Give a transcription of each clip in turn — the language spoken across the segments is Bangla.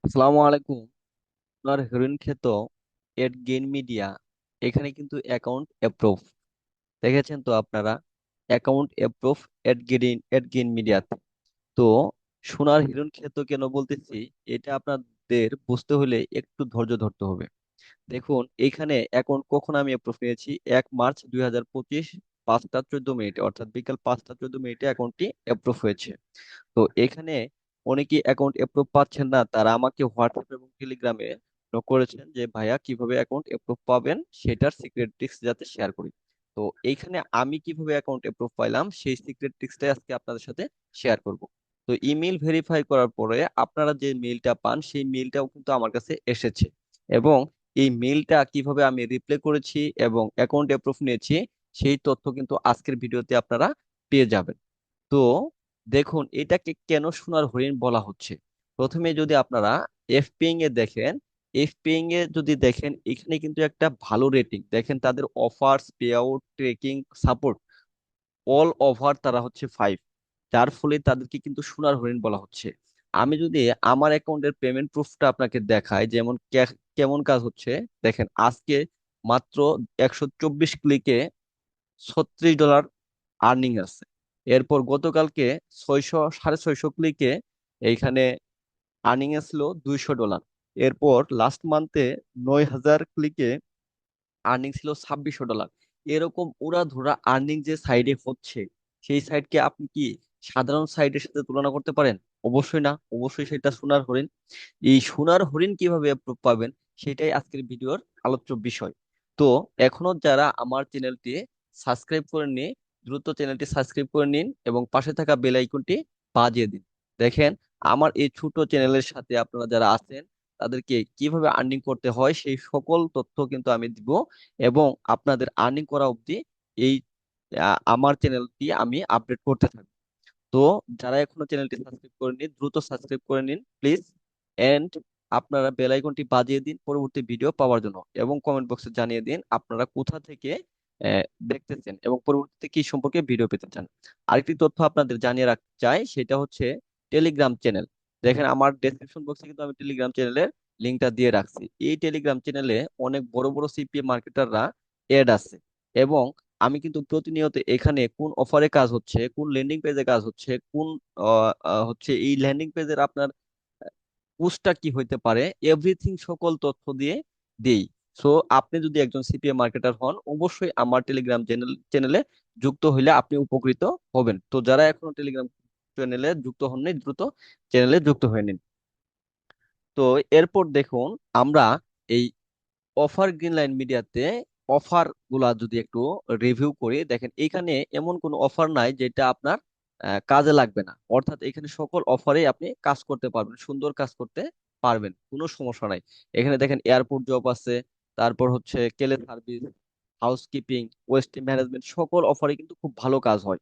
আসসালামু আলাইকুম। আপনার হিরোইন খ্যাত এড গেইন মিডিয়া এখানে কিন্তু অ্যাকাউন্ট অ্যাপ্রুভ দেখেছেন তো আপনারা। অ্যাকাউন্ট অ্যাপ্রুভ এড গেইন মিডিয়াতে। তো সোনার হিরোইন খ্যাত কেন বলতেছি, এটা আপনাদের বুঝতে হলে একটু ধৈর্য ধরতে হবে। দেখুন, এইখানে অ্যাকাউন্ট কখন আমি অ্যাপ্রুভ নিয়েছি, 1 মার্চ 2025, 5টা 14 মিনিটে, অর্থাৎ বিকাল 5টা 14 মিনিটে অ্যাকাউন্টটি অ্যাপ্রুভ হয়েছে। তো এখানে অনেকেই অ্যাকাউন্ট অ্যাপ্রুভ পাচ্ছেন না, তারা আমাকে হোয়াটসঅ্যাপ এবং টেলিগ্রামে নক করেছেন যে ভাইয়া কিভাবে অ্যাকাউন্ট অ্যাপ্রুভ পাবেন, সেটার সিক্রেট ট্রিক্স যাতে শেয়ার করি। তো এইখানে আমি কিভাবে অ্যাকাউন্ট অ্যাপ্রুভ পাইলাম সেই সিক্রেট ট্রিক্সটাই আজকে আপনাদের সাথে শেয়ার করব। তো ইমেল ভেরিফাই করার পরে আপনারা যে মেইলটা পান সেই মেইলটাও কিন্তু আমার কাছে এসেছে, এবং এই মেইলটা কিভাবে আমি রিপ্লাই করেছি এবং অ্যাকাউন্ট অ্যাপ্রুভ নিয়েছি সেই তথ্য কিন্তু আজকের ভিডিওতে আপনারা পেয়ে যাবেন। তো দেখুন, এটাকে কেন সোনার হরিণ বলা হচ্ছে। প্রথমে যদি আপনারা এফপিএং এ দেখেন, এফপিএং এ যদি দেখেন, এখানে কিন্তু একটা ভালো রেটিং দেখেন, তাদের offers, pay out, trekking, support, all over তারা হচ্ছে 5। যার ফলে তাদেরকে কিন্তু সোনার হরিণ বলা হচ্ছে। আমি যদি আমার অ্যাকাউন্টের পেমেন্ট প্রুফটা আপনাকে দেখাই, যেমন কেমন কাজ হচ্ছে, দেখেন আজকে মাত্র 124 ক্লিকে $36 আর্নিং আছে। এরপর গতকালকে 600 650 ক্লিকে এইখানে আর্নিং আসলো $200। এরপর লাস্ট মান্থে 9000 ক্লিকে আর্নিং ছিল $2600। এরকম উড়াধুরা আর্নিং যে সাইডে হচ্ছে, সেই সাইডকে আপনি কি সাধারণ সাইডের সাথে তুলনা করতে পারেন? অবশ্যই না, অবশ্যই সেটা সোনার হরিণ। এই সোনার হরিণ কিভাবে proof পাবেন, সেটাই আজকের ভিডিওর আলোচ্য বিষয়। তো এখনো যারা আমার চ্যানেলটি সাবস্ক্রাইব করেননি, দ্রুত চ্যানেলটি সাবস্ক্রাইব করে নিন এবং পাশে থাকা বেল আইকনটি বাজিয়ে দিন। দেখেন, আমার এই ছোট চ্যানেলের সাথে আপনারা যারা আছেন, তাদেরকে কিভাবে আর্নিং করতে হয় সেই সকল তথ্য কিন্তু আমি দিব, এবং আপনাদের আর্নিং করা অবধি এই আমার চ্যানেলটি আমি আপডেট করতে থাকবো। তো যারা এখনো চ্যানেলটি সাবস্ক্রাইব করেননি, দ্রুত সাবস্ক্রাইব করে নিন প্লিজ। এন্ড আপনারা বেল আইকনটি বাজিয়ে দিন পরবর্তী ভিডিও পাওয়ার জন্য, এবং কমেন্ট বক্সে জানিয়ে দিন আপনারা কোথা থেকে দেখতেছেন এবং পরবর্তীতে কি সম্পর্কে ভিডিও পেতে চান। আরেকটি তথ্য আপনাদের জানিয়ে রাখতে চাই, সেটা হচ্ছে টেলিগ্রাম চ্যানেল। দেখেন, আমার ডেসক্রিপশন বক্সে কিন্তু আমি টেলিগ্রাম চ্যানেলের লিংকটা দিয়ে রাখছি। এই টেলিগ্রাম চ্যানেলে অনেক বড় বড় সিপিএ মার্কেটাররা এড আছে, এবং আমি কিন্তু প্রতিনিয়ত এখানে কোন অফারে কাজ হচ্ছে, কোন ল্যান্ডিং পেজে কাজ হচ্ছে, কোন হচ্ছে এই ল্যান্ডিং পেজের আপনার পোস্টটা কি হইতে পারে, এভরিথিং সকল তথ্য দিয়ে দেই। সো আপনি যদি একজন সিপিএ মার্কেটার হন, অবশ্যই আমার টেলিগ্রাম চ্যানেলে যুক্ত হইলে আপনি উপকৃত হবেন। তো যারা এখনো টেলিগ্রাম চ্যানেলে যুক্ত হননি, দ্রুত চ্যানেলে যুক্ত হয়ে নিন। তো এরপর দেখুন, আমরা এই অফার গ্রিন লাইন মিডিয়াতে অফার গুলা যদি একটু রিভিউ করি, দেখেন এইখানে এমন কোনো অফার নাই যেটা আপনার কাজে লাগবে না। অর্থাৎ এখানে সকল অফারে আপনি কাজ করতে পারবেন, সুন্দর কাজ করতে পারবেন, কোনো সমস্যা নাই। এখানে দেখেন এয়ারপোর্ট জব আছে, তারপর হচ্ছে কেলে সার্ভিস, হাউসকিপিং, ওয়েস্ট ম্যানেজমেন্ট, সকল অফারে কিন্তু খুব ভালো কাজ হয়।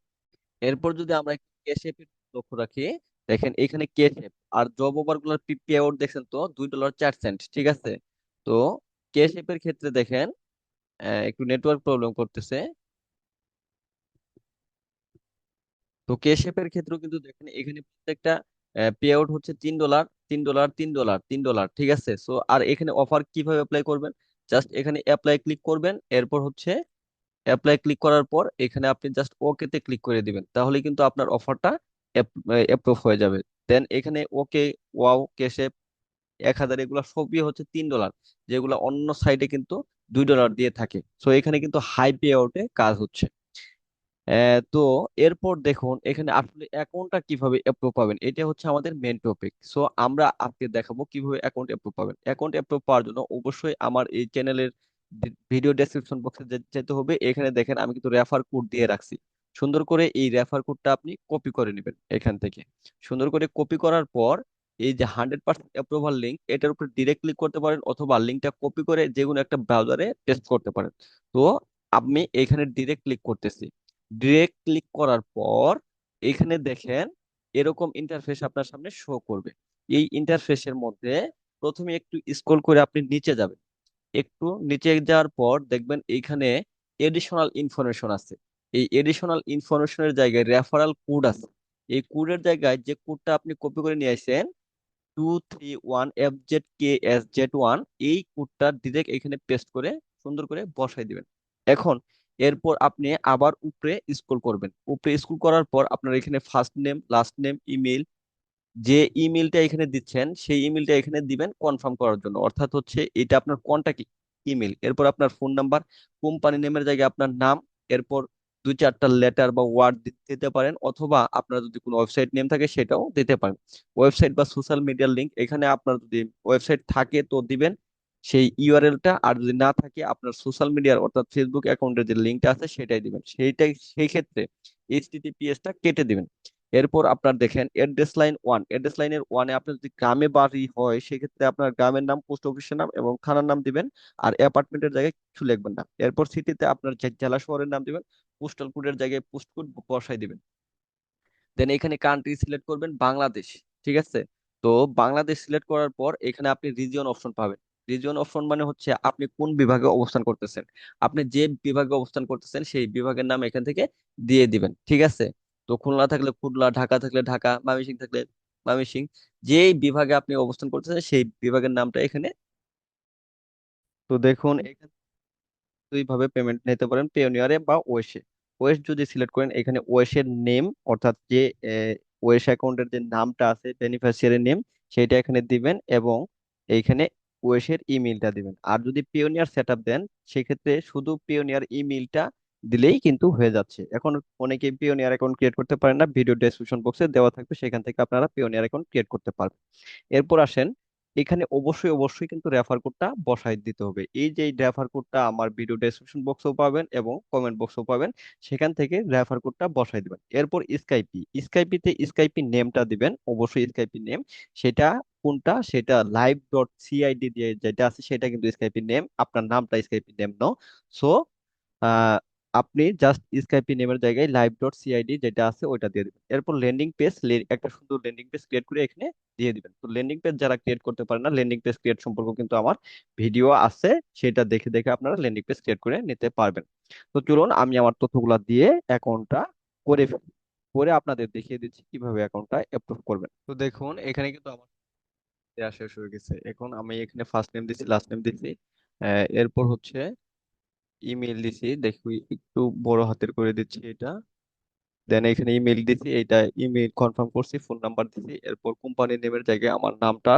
এরপর যদি আমরা ক্যাশ অ্যাপ লক্ষ্য রাখি, দেখেন এখানে ক্যাশ অ্যাপ আর জব ওভার গুলার পে আউট দেখছেন তো, $2.04, ঠিক আছে। তো ক্যাশ অ্যাপের ক্ষেত্রে দেখেন একটু নেটওয়ার্ক প্রবলেম করতেছে। তো ক্যাশ অ্যাপের ক্ষেত্রেও কিন্তু দেখেন এখানে প্রত্যেকটা পে আউট হচ্ছে $3, $3, $3, $3, ঠিক আছে। সো আর এখানে অফার কিভাবে অ্যাপ্লাই করবেন, জাস্ট এখানে অ্যাপ্লাই ক্লিক করবেন, এরপর হচ্ছে অ্যাপ্লাই ক্লিক করার পর এখানে আপনি জাস্ট ওকে তে ক্লিক করে দিবেন, তাহলে কিন্তু আপনার অফারটা অ্যাপ্রুভ হয়ে যাবে। দেন এখানে ওকে, ওয়াও, ক্যাশ অ্যাপ, 1000, এগুলো সবই হচ্ছে $3, যেগুলো অন্য সাইডে কিন্তু $2 দিয়ে থাকে। সো এখানে কিন্তু হাই পে আউটে কাজ হচ্ছে। তো এরপর দেখুন এখানে আসলে অ্যাকাউন্টটা কিভাবে অ্যাপ্রুভ পাবেন, এটা হচ্ছে আমাদের মেন টপিক। সো আমরা আজকে দেখাবো কিভাবে অ্যাকাউন্ট অ্যাপ্রুভ পাবেন। অ্যাকাউন্ট অ্যাপ্রুভ পাওয়ার জন্য অবশ্যই আমার এই চ্যানেলের ভিডিও ডেসক্রিপশন বক্সে যেতে হবে। এখানে দেখেন আমি কিন্তু রেফার কোড দিয়ে রাখছি। সুন্দর করে এই রেফার কোডটা আপনি কপি করে নেবেন এখান থেকে। সুন্দর করে কপি করার পর এই যে 100% অ্যাপ্রুভাল লিঙ্ক, এটার উপর ডিরেক্ট ক্লিক করতে পারেন, অথবা লিঙ্কটা কপি করে যে কোনো একটা ব্রাউজারে পেস্ট করতে পারেন। তো আমি এখানে ডিরেক্ট ক্লিক করতেছি। ডিরেক্ট ক্লিক করার পর এখানে দেখেন এরকম ইন্টারফেস আপনার সামনে শো করবে। এই ইন্টারফেসের মধ্যে প্রথমে একটু স্ক্রল করে আপনি নিচে যাবেন। একটু নিচে যাওয়ার পর দেখবেন এইখানে এডিশনাল ইনফরমেশন আছে। এই এডিশনাল ইনফরমেশনের জায়গায় রেফারাল কোড আছে। এই কোডের জায়গায় যে কোডটা আপনি কপি করে নিয়ে আসেন, 231FZKSZ1, এই কোডটা ডিরেক্ট এখানে পেস্ট করে সুন্দর করে বসাই দিবেন। এখন এরপর আপনি আবার উপরে স্ক্রল করবেন। উপরে স্ক্রল করার পর আপনার এখানে first name, last name, email, যে ইমেলটা এখানে দিচ্ছেন সেই ইমেলটা এখানে দিবেন কনফার্ম করার জন্য, অর্থাৎ হচ্ছে এটা আপনার কন্টাক্ট ইমেল। এরপর আপনার ফোন নাম্বার, কোম্পানি নেমের জায়গায় আপনার নাম, এরপর দুই চারটা লেটার বা ওয়ার্ড দিতে পারেন, অথবা আপনার যদি কোনো ওয়েবসাইট নেম থাকে সেটাও দিতে পারেন। ওয়েবসাইট বা সোশ্যাল মিডিয়ার লিংক, এখানে আপনার যদি ওয়েবসাইট থাকে তো দিবেন সেই ইউআরএলটা, আর যদি না থাকে আপনার সোশ্যাল মিডিয়ার অর্থাৎ ফেসবুক অ্যাকাউন্টের যে লিঙ্কটা আছে সেটাই দিবেন। সেই ক্ষেত্রে এইচটিটিপিএস টা কেটে দিবেন। এরপর আপনার দেখেন অ্যাড্রেস লাইন 1, অ্যাড্রেস লাইনের 1-এ আপনার যদি গ্রামে বাড়ি হয় সেক্ষেত্রে আপনার গ্রামের নাম, পোস্ট অফিসের নাম এবং থানার নাম দিবেন। আর অ্যাপার্টমেন্টের জায়গায় কিছু লিখবেন না। এরপর সিটিতে আপনার জেলা শহরের নাম দিবেন। পোস্টাল কোডের জায়গায় পোস্ট কোড বসাই দিবেন। দেন এখানে কান্ট্রি সিলেক্ট করবেন বাংলাদেশ। ঠিক আছে? তো বাংলাদেশ সিলেক্ট করার পর এখানে আপনি রিজিয়ন অপশন পাবেন। রিজিয়ন অপশন মানে হচ্ছে আপনি কোন বিভাগে অবস্থান করতেছেন। আপনি যে বিভাগে অবস্থান করতেছেন সেই বিভাগের নাম এখান থেকে দিয়ে দিবেন। ঠিক আছে? তো খুলনা থাকলে খুলনা, ঢাকা থাকলে ঢাকা, ময়মনসিংহ থাকলে ময়মনসিংহ, যেই বিভাগে আপনি অবস্থান করতেছেন সেই বিভাগের নামটা এখানে। তো দেখুন এখানে দুইভাবে পেমেন্ট নিতে পারেন, পেওনিয়ারে বা ওয়েসে। ওয়েস যদি সিলেক্ট করেন এখানে ওয়েসের নেম, অর্থাৎ যে ওয়েস অ্যাকাউন্টের যে নামটা আছে বেনিফিশিয়ারি নেম, সেটা এখানে দিবেন এবং এইখানে ওয়েসের ইমেলটা দিবেন। আর যদি পিওনিয়ার সেট আপ দেন সেক্ষেত্রে শুধু পিওনিয়ার ইমেলটা দিলেই কিন্তু হয়ে যাচ্ছে। এখন অনেকে পিওনিয়ার অ্যাকাউন্ট ক্রিয়েট করতে পারেন না, ভিডিও ডেসক্রিপশন বক্সে দেওয়া থাকবে, সেখান থেকে আপনারা পিওনিয়ার অ্যাকাউন্ট ক্রিয়েট করতে পারবেন। এরপর আসেন, এখানে অবশ্যই অবশ্যই কিন্তু রেফার কোডটা বসাই দিতে হবে। এই যে রেফার কোডটা আমার ভিডিও ডেসক্রিপশন বক্সেও পাবেন এবং কমেন্ট বক্সেও পাবেন, সেখান থেকে রেফার কোডটা বসাই দিবেন। এরপর স্কাইপিতে স্কাইপি নেমটা দিবেন, অবশ্যই স্কাইপি নেম। সেটা কোনটা, সেটা live.cid দিয়ে যেটা আছে সেটা কিন্তু স্কাইপি নেম, আপনার নামটা স্কাইপি নেম নো। সো আহ, আপনি জাস্ট স্কাইপি নেমের জায়গায় live.cid যেটা আছে ওইটা দিয়ে দিবেন। এরপর ল্যান্ডিং পেজ, একটা সুন্দর ল্যান্ডিং পেজ ক্রিয়েট করে এখানে দিয়ে দিবেন। তো ল্যান্ডিং পেজ যারা ক্রিয়েট করতে পারেন না, ল্যান্ডিং পেজ ক্রিয়েট সম্পর্কে কিন্তু আমার ভিডিও আছে, সেটা দেখে দেখে আপনারা ল্যান্ডিং পেজ ক্রিয়েট করে নিতে পারবেন। তো চলুন আমি আমার তথ্যগুলা দিয়ে অ্যাকাউন্টটা করে ফেলি, করে আপনাদের দেখিয়ে দিচ্ছি কিভাবে অ্যাকাউন্টটা অ্যাপ্রুভ করবেন। তো দেখুন এখানে কিন্তু আমার দেয়া শেষ হয়ে গেছে। এখন আমি এখানে ফার্স্ট নেম দিচ্ছি, লাস্ট নেম দিচ্ছি, এরপর হচ্ছে ইমেল দিছি, দেখি একটু বড় হাতের করে দিচ্ছি এটা। দেন এখানে ইমেল দিছি, এইটা ইমেল কনফার্ম করছি, ফোন নাম্বার দিছি, এরপর কোম্পানির নেমের জায়গায় আমার নামটা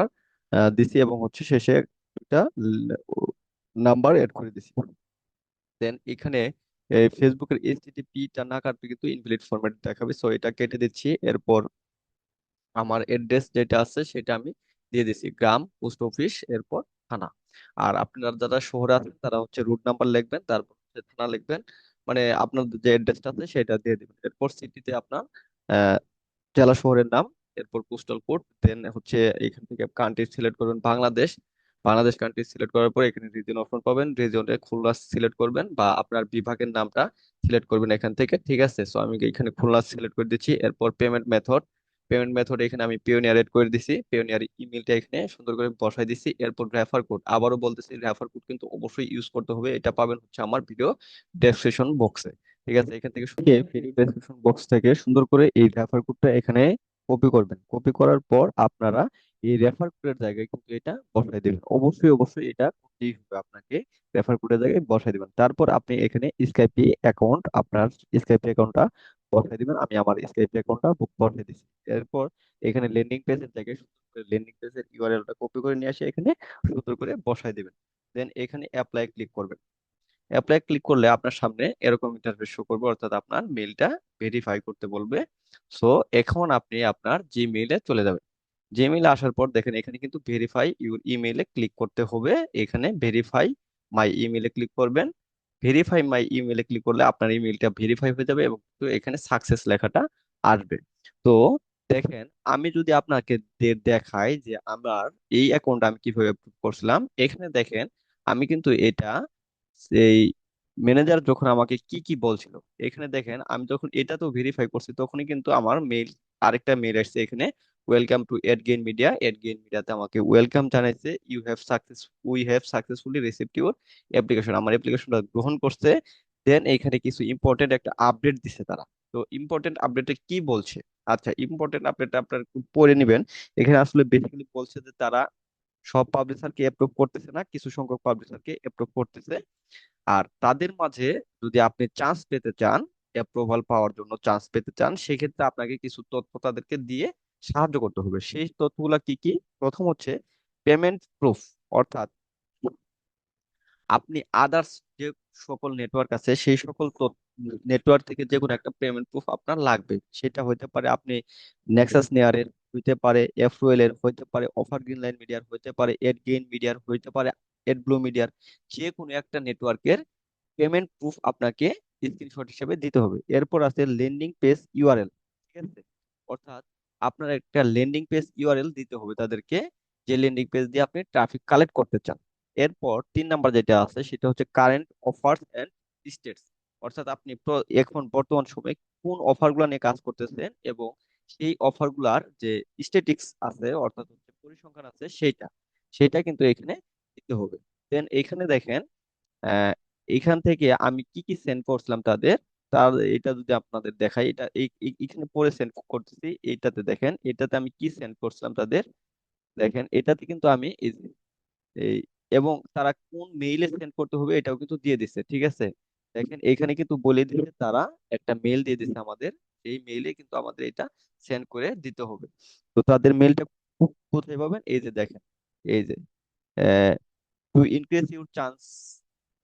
দিছি এবং হচ্ছে শেষে একটা নাম্বার এড করে দিছি। দেন এখানে ফেসবুকের এইচটিটিপি টা না কাটবে কিন্তু ইনভ্যালিড ফরম্যাট দেখাবে, সো এটা কেটে দিচ্ছি। এরপর আমার এড্রেস যেটা আছে সেটা আমি দিয়ে দিছি, গ্রাম, পোস্ট অফিস, এরপর থানা। আর আপনারা যারা শহরে আছেন তারা হচ্ছে রুট নাম্বার লিখবেন, তারপর হচ্ছে থানা লিখবেন, মানে আপনার যে অ্যাড্রেসটা আছে সেটা দিয়ে দিবেন। এরপর সিটিতে আপনার আহ, জেলা শহরের নাম, এরপর পোস্টাল কোড, দেন হচ্ছে এখান থেকে কান্ট্রি সিলেক্ট করবেন বাংলাদেশ। বাংলাদেশ কান্ট্রি সিলেক্ট করার পর এখানে রিজন অপশন পাবেন, রিজনে খুলনা সিলেক্ট করবেন বা আপনার বিভাগের নামটা সিলেক্ট করবেন এখান থেকে। ঠিক আছে? সো আমি এখানে খুলনা সিলেক্ট করে দিচ্ছি। এরপর পেমেন্ট মেথড এখানে আমি পেওনিয়ার এড করে দিছি, পেওনিয়ার ইমেলটা এখানে সুন্দর করে বসাই দিছি। এরপর রেফার কোড, আবারও বলতেছি রেফার কোড কিন্তু অবশ্যই ইউজ করতে হবে, এটা পাবেন হচ্ছে আমার ভিডিও ডেসক্রিপশন বক্সে। ঠিক আছে? এখান থেকে ভিডিও ডেসক্রিপশন বক্স থেকে সুন্দর করে এই রেফার কোডটা এখানে কপি করবেন। কপি করার পর আপনারা এই রেফার কোডের জায়গায় কিন্তু এটা বসাই দিবেন। অবশ্যই অবশ্যই এটা করতেই হবে আপনাকে, রেফার কোডের জায়গায় বসাই দিবেন। তারপর আপনি এখানে স্কাইপি অ্যাকাউন্ট, আপনার স্কাইপি অ্যাকাউন্টটা বসাই দিবেন। আমি আমার স্কাইপি অ্যাকাউন্টটা বসাই দিচ্ছি। এরপর এখানে ল্যান্ডিং পেজের জায়গায় সুন্দর করে ল্যান্ডিং পেজের ইউআরএলটা কপি করে নিয়ে আসে এখানে সুন্দর করে বসাই দিবেন। দেন এখানে অ্যাপ্লাই ক্লিক করবেন। অ্যাপ্লাই ক্লিক করলে আপনার সামনে এরকম ইন্টারফেস শো করবে, অর্থাৎ আপনার মেইলটা ভেরিফাই করতে বলবে। সো এখন আপনি আপনার জিমেইলে চলে যাবেন। জিমেইলে আসার পর দেখেন এখানে কিন্তু ভেরিফাই ইউর ইমেইলে ক্লিক করতে হবে। এখানে ভেরিফাই মাই ইমেইলে ক্লিক করবেন। ভেরিফাই মাই ইমেইলে ক্লিক করলে আপনার ইমেইলটা ভেরিফাই হয়ে যাবে এবং তো এখানে সাকসেস লেখাটা আসবে। তো দেখেন, আমি যদি আপনাকে দেখাই যে আমার এই অ্যাকাউন্ট আমি কিভাবে approve করছিলাম, এখানে দেখেন আমি কিন্তু এটা এই ম্যানেজার যখন আমাকে কি কি বলছিল, এখানে দেখেন আমি যখন এটা তো ভেরিফাই করছি তখনই কিন্তু আমার মেইল, আরেকটা মেইল আসছে এখানে, welcome to Adgain media. Adgain মিডিয়াতে আমাকে ওয়েলকাম জানাইছে, we have successfully received your application, আমার অ্যাপ্লিকেশনটা গ্রহণ করছে। দেন এখানে কিছু ইম্পর্টেন্ট একটা আপডেট দিছে তারা। তো ইম্পর্টেন্ট আপডেটে কি বলছে, আচ্ছা, ইম্পর্টেন্ট আপডেট আপনার একটু পড়ে নেবেন। এখানে আসলে বেসিক্যালি বলছে যে তারা সব পাবলিশারকে অ্যাপ্রুভ করতেছে না, কিছু সংখ্যক পাবলিশারকে অ্যাপ্রুভ করতেছে। আর তাদের মাঝে যদি আপনি চান্স পেতে চান, অ্যাপ্রুভাল পাওয়ার জন্য চান্স পেতে চান, সেক্ষেত্রে আপনাকে কিছু তথ্য তাদেরকে দিয়ে সাহায্য করতে হবে। সেই তথ্যগুলা কি কি? প্রথম হচ্ছে পেমেন্ট প্রুফ, অর্থাৎ আপনি আদার্স যে সকল নেটওয়ার্ক আছে সেই সকল নেটওয়ার্ক থেকে যে কোনো একটা পেমেন্ট প্রুফ আপনার লাগবে। সেটা হইতে পারে আপনি নেক্সাস নেয়ারের, হইতে পারে এফওএল এর, হইতে পারে অফার গ্রিন লাইন মিডিয়ার, হইতে পারে এড গেইন মিডিয়ার, হইতে পারে এড ব্লু মিডিয়ার। যে কোনো একটা নেটওয়ার্কের পেমেন্ট প্রুফ আপনাকে স্ক্রিনশট হিসেবে দিতে হবে। এরপর আছে লেন্ডিং পেজ ইউআরএল, ঠিক আছে? অর্থাৎ আপনার একটা লেন্ডিং পেজ ইউআরএল দিতে হবে তাদেরকে, যে লেন্ডিং পেজ দিয়ে আপনি ট্রাফিক কালেক্ট করতে চান। এরপর 3 নাম্বার যেটা আছে সেটা হচ্ছে কারেন্ট অফার্স এন্ড স্টেটস, অর্থাৎ আপনি এখন বর্তমান সময়ে কোন অফারগুলো নিয়ে কাজ করতেছেন এবং সেই অফারগুলার যে স্ট্যাটিক্স আছে, অর্থাৎ হচ্ছে পরিসংখ্যান আছে, সেইটা সেটা কিন্তু এখানে দিতে হবে। দেন এখানে দেখেন, আহ, এখান থেকে আমি কি কি সেন্ড করছিলাম তাদের, তার এটা যদি আপনাদের দেখাই, এটা এখানে পরে সেন্ড করতেছি। এইটাতে দেখেন, এটাতে আমি কি সেন্ড করছিলাম তাদের। দেখেন এটাতে কিন্তু আমি এই এবং তারা কোন মেইলে সেন্ড করতে হবে এটাও কিন্তু দিয়ে দিচ্ছে, ঠিক আছে? দেখেন এখানে কিন্তু বলে দিচ্ছে, তারা একটা মেইল দিয়ে দিচ্ছে আমাদের, এই মেইলে কিন্তু আমাদের এটা সেন্ড করে দিতে হবে। তো তাদের মেইলটা কোথায় পাবেন? এই যে দেখেন, এই যে to increase your chance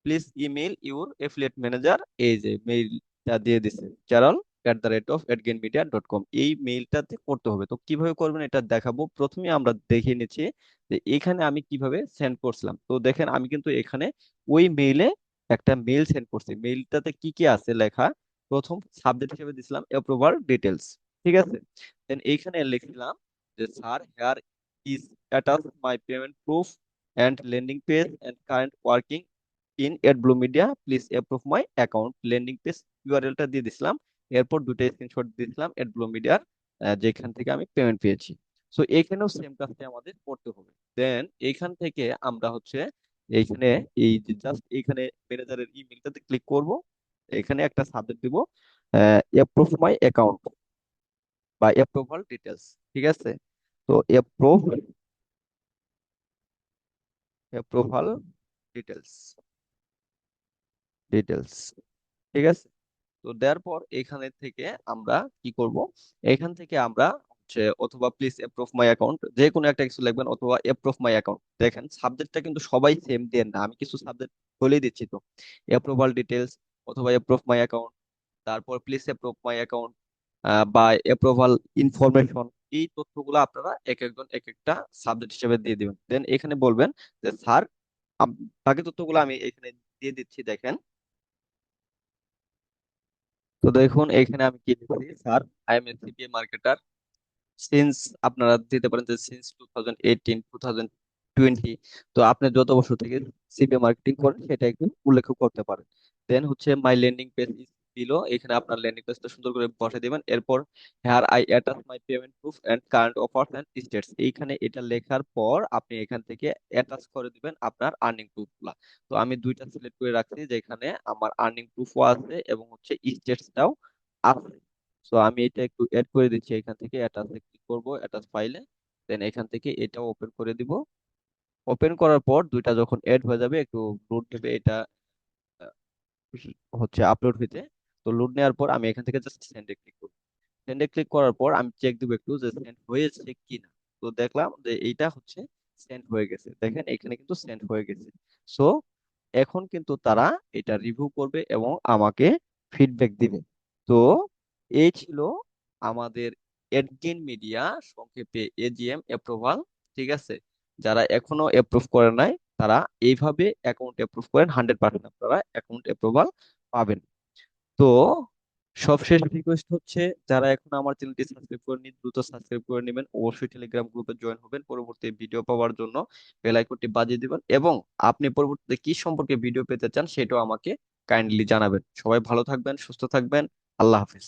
please email your affiliate manager, এই যে মেইলটা দিয়ে দিছে, charal@adgainmedia.com, এই মেইলটাতে করতে হবে। তো কিভাবে করবেন এটা দেখাবো। প্রথমে আমরা দেখে নিচ্ছি যে এখানে আমি কিভাবে সেন্ড করছিলাম। তো দেখেন আমি কিন্তু এখানে ওই মেইলে একটা মেইল সেন্ড করছি। মেইলটাতে কি কি আছে লেখা, প্রথম সাবজেক্ট হিসেবে দিছিলাম অ্যাপ্রুভাল ডিটেলস, ঠিক আছে? দেন এইখানে লিখছিলাম যে sir, hair is attach my payment proof and landing page and current working in AdBlue Media, please approve my account। Landing page ইউআরএলটা দিয়ে দিছিলাম। এরপর দুটো স্ক্রিনশট দিয়েছিলাম AdBlue মিডিয়ার, যেখান থেকে আমি পেমেন্ট পেয়েছি। সো এখানেও সেম কাজটা আমাদের করতে হবে। দেন এইখান থেকে আমরা হচ্ছে এইখানে এই যে জাস্ট এইখানে ম্যানেজারের ইমেলটাতে ক্লিক করব। এখানে একটা সাবজেক্ট দিব অ্যাপ্রুভ মাই অ্যাকাউন্ট বা অ্যাপ্রুভাল ডিটেলস, ঠিক আছে? তো অ্যাপ্রুভাল ডিটেলস, ডিটেলস, ঠিক আছে? তো দেওয়ার পর এখানে থেকে আমরা কি করব, এখান থেকে আমরা হচ্ছে অথবা প্লিজ অ্যাপ্রুভ মাই অ্যাকাউন্ট, যে কোনো একটা কিছু লিখবেন, অথবা অ্যাপ্রুভ মাই অ্যাকাউন্ট। দেখেন সাবজেক্টটা কিন্তু সবাই সেম দেন না, আমি কিছু সাবজেক্ট বলেই দিচ্ছি। তো অ্যাপ্রুভাল ডিটেলস অথবা অ্যাপ্রুভ মাই অ্যাকাউন্ট, তারপর প্লিজ অ্যাপ্রুভ মাই অ্যাকাউন্ট বা অ্যাপ্রুভাল ইনফরমেশন, এই তথ্যগুলো আপনারা এক একজন এক একটা সাবজেক্ট হিসেবে দিয়ে দিবেন। দেন এখানে বলবেন যে স্যার, বাকি তথ্যগুলো আমি এখানে দিয়ে দিচ্ছি, দেখেন। তো দেখুন এখানে আমি কি লিখছি, sir I M A CPA marketer since, আপনারা দিতে পারেন যে সিন্স 2018 2020। তো আপনি যত বছর থেকে সিপিএ মার্কেটিং করেন সেটা একটু উল্লেখ করতে পারেন। দেন হচ্ছে my landing page is below, এখানে আপনার ল্যান্ডিং পেজটা সুন্দর করে বসে দিবেন। এরপর here I attach my payment proof and current offers and states, এইখানে এটা লেখার পর আপনি এখান থেকে অ্যাটাচ করে দিবেন আপনার আর্নিং প্রুফগুলা। তো আমি দুইটা সিলেক্ট করে রাখছি, যেখানে আমার আর্নিং প্রুফও আছে এবং হচ্ছে স্টেটসটাও আছে। সো আমি এটা একটু এড করে দিচ্ছি, এখান থেকে অ্যাটাচে ক্লিক করব, অ্যাটাচ ফাইলে। দেন এখান থেকে এটাও ওপেন করে দিব। ওপেন করার পর দুইটা যখন এড হয়ে যাবে, একটু লোড নেবে এটা, আহ, হচ্ছে আপলোড হইতে। তো লোড নেওয়ার পর আমি এখান থেকে জাস্ট সেন্ডে ক্লিক করব। সেন্ডে ক্লিক করার পর আমি চেক দিব একটু যে সেন্ড হয়েছে কিনা। তো দেখলাম যে এইটা হচ্ছে সেন্ড হয়ে গেছে, দেখেন এখানে কিন্তু সেন্ড হয়ে গেছে। সো এখন কিন্তু তারা এটা রিভিউ করবে এবং আমাকে ফিডব্যাক দিবে। তো এই ছিল আমাদের এডগেইন মিডিয়া, সংক্ষেপে এজিএম অ্যাপ্রুভাল, ঠিক আছে? যারা এখনো অ্যাপ্রুভ করে নাই তারা এইভাবে অ্যাকাউন্ট অ্যাপ্রুভ করেন, 100% আপনারা অ্যাকাউন্ট অ্যাপ্রুভাল পাবেন। তো সবশেষ রিকোয়েস্ট হচ্ছে, যারা এখন আমার চ্যানেলটি সাবস্ক্রাইব করেনি দ্রুত সাবস্ক্রাইব করে নেবেন, অবশ্যই টেলিগ্রাম গ্রুপে জয়েন হবেন পরবর্তী ভিডিও পাওয়ার জন্য। বেল আইকনটি বাজিয়ে দিবেন এবং আপনি পরবর্তীতে কি সম্পর্কে ভিডিও পেতে চান সেটাও আমাকে কাইন্ডলি জানাবেন। সবাই ভালো থাকবেন, সুস্থ থাকবেন। আল্লাহ হাফেজ।